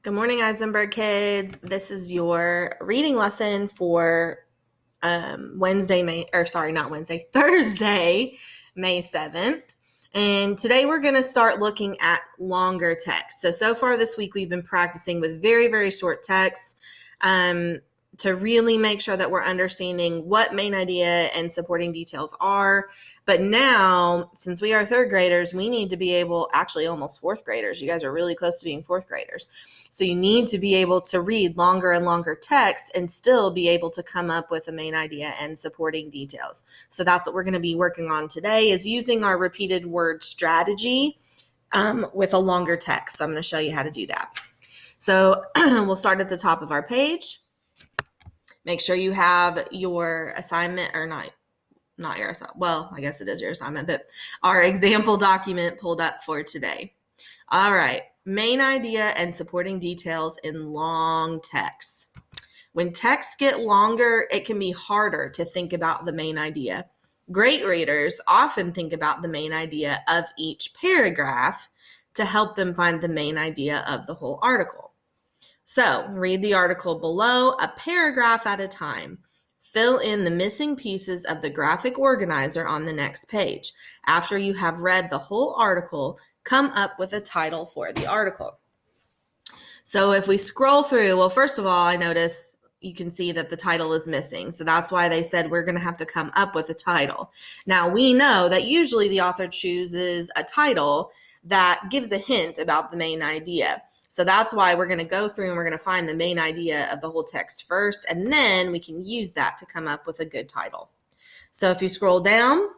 Good morning, Eisenberg kids. This is your reading lesson for Thursday, May 7th. And today we're going to start looking at longer text. So far this week, we've been practicing with very, very short texts to really make sure that we're understanding what main idea and supporting details are. But now, since we are third graders, we need to be able, actually almost fourth graders. You guys are really close to being fourth graders. So you need to be able to read longer and longer text and still be able to come up with a main idea and supporting details. So that's what we're going to be working on today, is using our repeated word strategy with a longer text. So I'm going to show you how to do that. So we'll start at the top of our page. Make sure you have your assignment, or not your assignment. Well, I guess it is your assignment, but our example document pulled up for today. All right. Main idea and supporting details in long texts. When texts get longer, it can be harder to think about the main idea. Great readers often think about the main idea of each paragraph to help them find the main idea of the whole article. So read the article below, a paragraph at a time. Fill in the missing pieces of the graphic organizer on the next page. After you have read the whole article, come up with a title for the article. So if we scroll through, well, first of all, I notice you can see that the title is missing. So that's why they said we're going to have to come up with a title. Now, we know that usually the author chooses a title that gives a hint about the main idea. So that's why we're going to go through and we're going to find the main idea of the whole text first, and then we can use that to come up with a good title. So if you scroll down,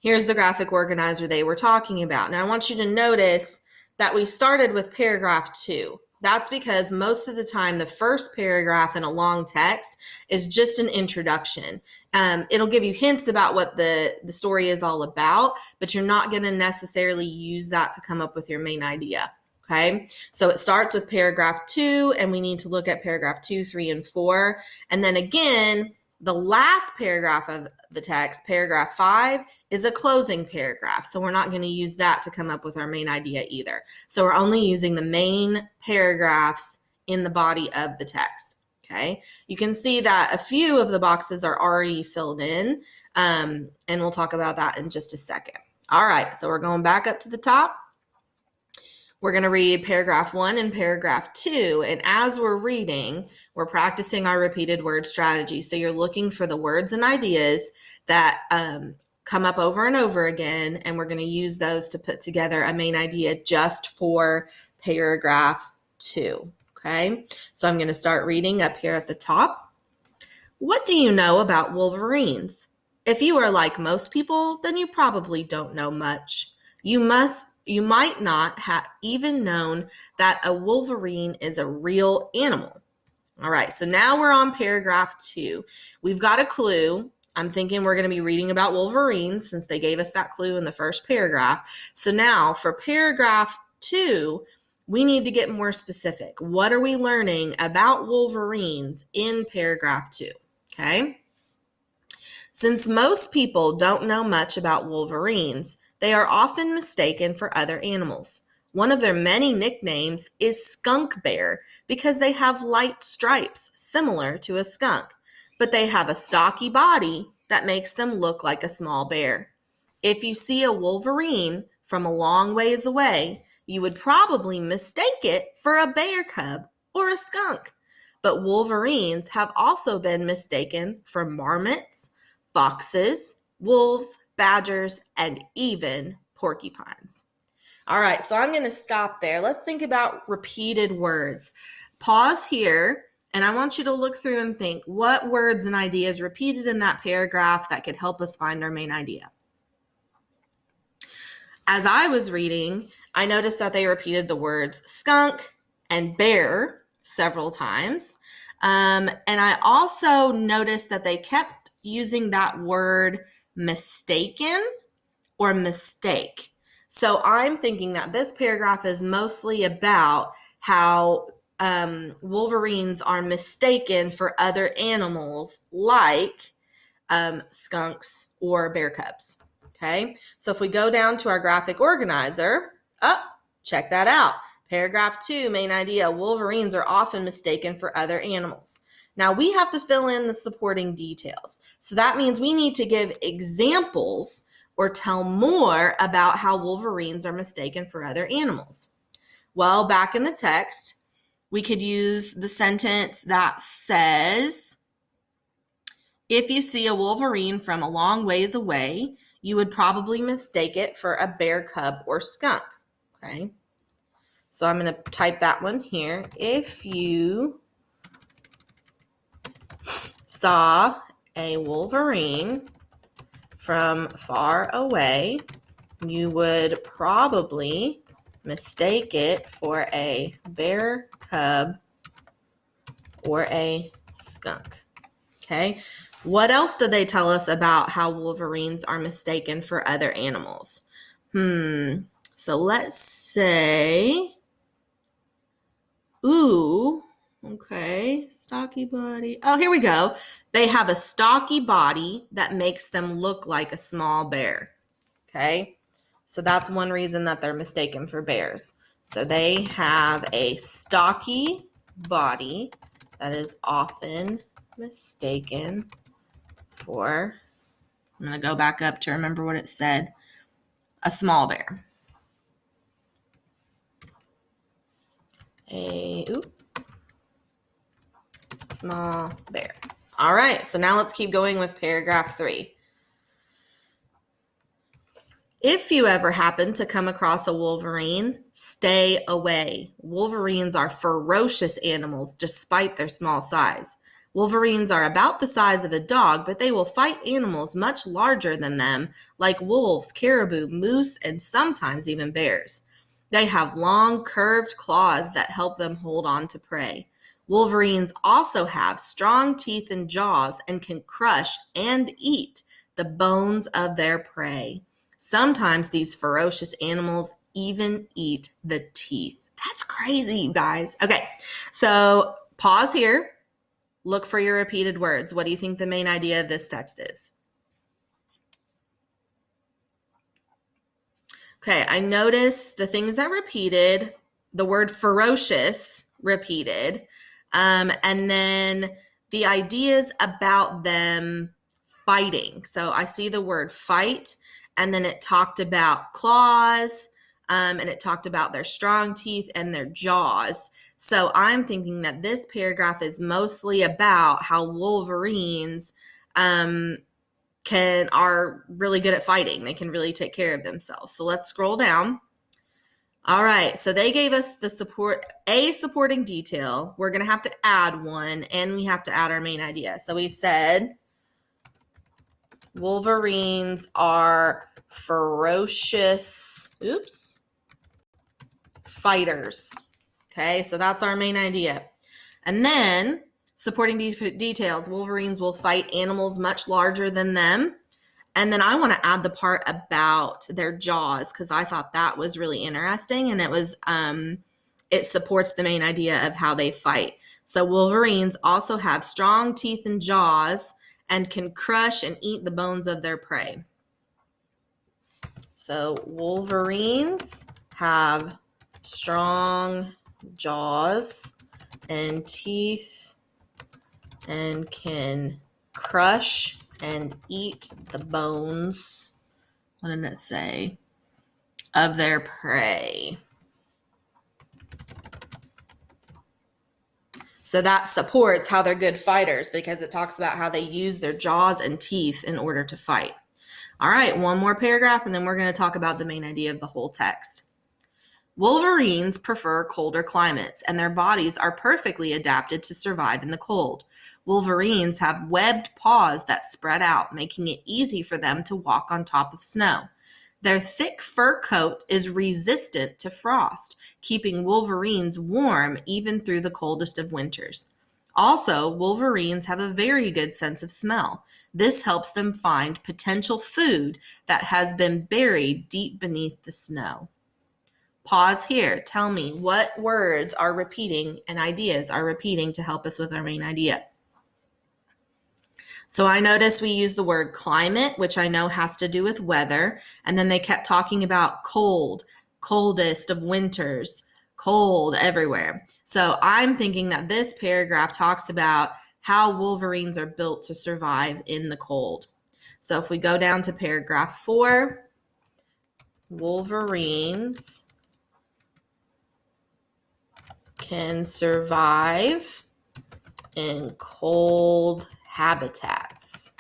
here's the graphic organizer they were talking about. Now I want you to notice that we started with paragraph 2. That's because most of the time the first paragraph in a long text is just an introduction. It'll give you hints about what the story is all about, but you're not going to necessarily use that to come up with your main idea. Okay, so it starts with paragraph 2, and we need to look at paragraph 2, 3, and 4. And then again, the last paragraph of the text, paragraph 5, is a closing paragraph. So we're not going to use that to come up with our main idea either. So we're only using the main paragraphs in the body of the text. Okay, you can see that a few of the boxes are already filled in, and we'll talk about that in just a second. All right, so we're going back up to the top. We're going to read paragraph 1 and paragraph 2. And as we're reading, we're practicing our repeated word strategy. So you're looking for the words and ideas that come up over and over again. And we're going to use those to put together a main idea just for paragraph 2. Okay, so I'm going to start reading up here at the top. What do you know about wolverines? If you are like most people, then you probably don't know much. You might not have even known that a wolverine is a real animal. All right, so now we're on paragraph 2. We've got a clue. I'm thinking we're going to be reading about wolverines since they gave us that clue in the first paragraph. So now for paragraph 2, we need to get more specific. What are we learning about wolverines in paragraph 2? Okay. Since most people don't know much about wolverines, they are often mistaken for other animals. One of their many nicknames is skunk bear because they have light stripes similar to a skunk, but they have a stocky body that makes them look like a small bear. If you see a wolverine from a long ways away, you would probably mistake it for a bear cub or a skunk. But wolverines have also been mistaken for marmots, foxes, wolves, badgers, and even porcupines. All right, so I'm going to stop there. Let's think about repeated words. Pause here, and I want you to look through and think what words and ideas repeated in that paragraph that could help us find our main idea. As I was reading, I noticed that they repeated the words skunk and bear several times. And I also noticed that they kept using that word mistaken or mistake. So I'm thinking that this paragraph is mostly about how wolverines are mistaken for other animals like skunks or bear cubs. Okay, so if we go down to our graphic organizer, check that out. Paragraph 2, main idea, wolverines are often mistaken for other animals. Now we have to fill in the supporting details. So that means we need to give examples or tell more about how wolverines are mistaken for other animals. Well, back in the text, we could use the sentence that says, if you see a wolverine from a long ways away, you would probably mistake it for a bear cub or skunk. Okay. So I'm going to type that one here. If you saw a wolverine from far away, you would probably mistake it for a bear cub or a skunk. Okay. What else do they tell us about how wolverines are mistaken for other animals? So let's say, okay, stocky body. Oh, here we go. They have a stocky body that makes them look like a small bear. Okay. So that's one reason that they're mistaken for bears. So they have a stocky body that is often mistaken for, I'm going to go back up to remember what it said, a small bear. Small bear. All right, so now let's keep going with paragraph 3. If you ever happen to come across a wolverine, stay away. Wolverines are ferocious animals despite their small size. Wolverines are about the size of a dog, but they will fight animals much larger than them, like wolves, caribou, moose, and sometimes even bears. They have long, curved claws that help them hold on to prey. Wolverines also have strong teeth and jaws and can crush and eat the bones of their prey. Sometimes these ferocious animals even eat the teeth. That's crazy, you guys. Okay, so pause here. Look for your repeated words. What do you think the main idea of this text is? Okay, I noticed the things that repeated, the word ferocious repeated, and then the ideas about them fighting. So I see the word fight, and then it talked about claws, and it talked about their strong teeth and their jaws. So I'm thinking that this paragraph is mostly about how wolverines are really good at fighting. They can really take care of themselves. So let's scroll down. All right, so they gave us the supporting detail. We're going to have to add one, and we have to add our main idea. So we said wolverines are ferocious fighters. Okay, so that's our main idea. And then supporting details, wolverines will fight animals much larger than them. And then I want to add the part about their jaws because I thought that was really interesting, and it supports the main idea of how they fight. So wolverines also have strong teeth and jaws and can crush and eat the bones of their prey. So wolverines have strong jaws and teeth and can crush and eat the bones, what did it say, of their prey. So that supports how they're good fighters because it talks about how they use their jaws and teeth in order to fight. All right, one more paragraph, and then we're going to talk about the main idea of the whole text. Wolverines prefer colder climates, and their bodies are perfectly adapted to survive in the cold. Wolverines have webbed paws that spread out, making it easy for them to walk on top of snow. Their thick fur coat is resistant to frost, keeping wolverines warm even through the coldest of winters. Also, wolverines have a very good sense of smell. This helps them find potential food that has been buried deep beneath the snow. Pause here. Tell me what words are repeating and ideas are repeating to help us with our main idea. So I noticed we use the word climate, which I know has to do with weather. And then they kept talking about cold, coldest of winters, cold everywhere. So I'm thinking that this paragraph talks about how wolverines are built to survive in the cold. So if we go down to paragraph 4, wolverines can survive in cold habitats.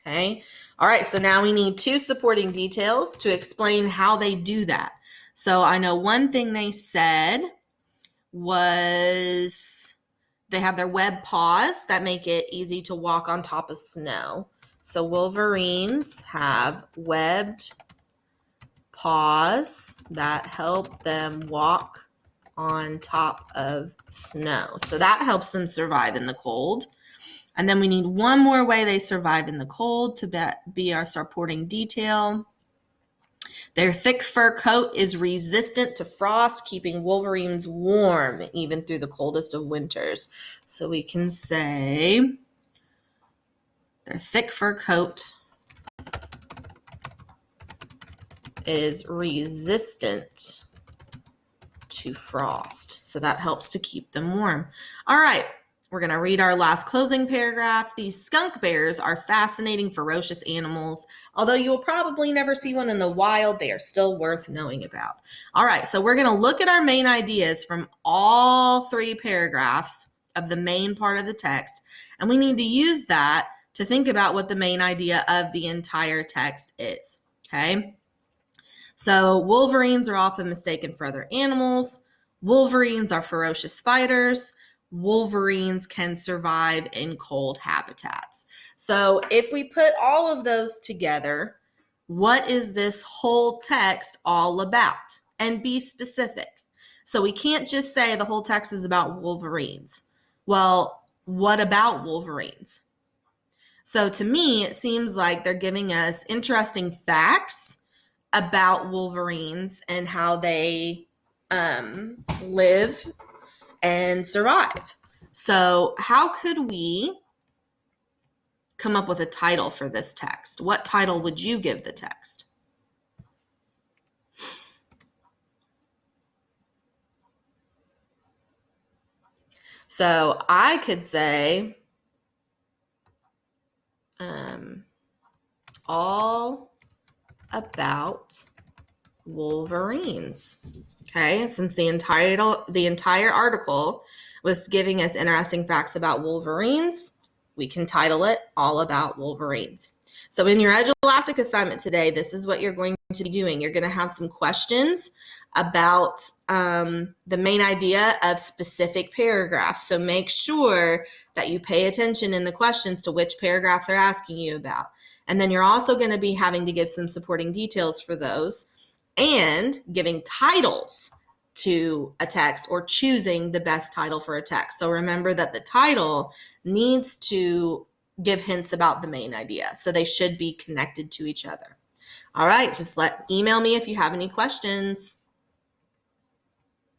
Okay. All right. So now we need 2 supporting details to explain how they do that. So I know one thing they said was they have their web paws that make it easy to walk on top of snow. So wolverines have webbed paws that help them walk on top of snow. So that helps them survive in the cold. And then we need one more way they survive in the cold to be our supporting detail. Their thick fur coat is resistant to frost, keeping wolverines warm even through the coldest of winters. So we can say their thick fur coat is resistant to frost. So that helps to keep them warm. All right, we're going to read our last closing paragraph. These skunk bears are fascinating, ferocious animals. Although you will probably never see one in the wild, they are still worth knowing about. All right, so we're going to look at our main ideas from all 3 paragraphs of the main part of the text, and we need to use that to think about what the main idea of the entire text is, okay? So wolverines are often mistaken for other animals. Wolverines are ferocious fighters. Wolverines can survive in cold habitats. So if we put all of those together, what is this whole text all about? And be specific. So we can't just say the whole text is about wolverines. Well, what about wolverines? So to me, it seems like they're giving us interesting facts about wolverines and how they live and survive. So how could we come up with a title for this text? What title would you give the text? So I could say all about wolverines. Okay, since the entire article was giving us interesting facts about wolverines, we can title it All About Wolverines. So in your Edulastic assignment today, this is what you're going to be doing. You're going to have some questions about the main idea of specific paragraphs. So make sure that you pay attention in the questions to which paragraph they're asking you about. And then you're also going to be having to give some supporting details for those and giving titles to a text or choosing the best title for a text. So remember that the title needs to give hints about the main idea. So they should be connected to each other. All right, just email me if you have any questions.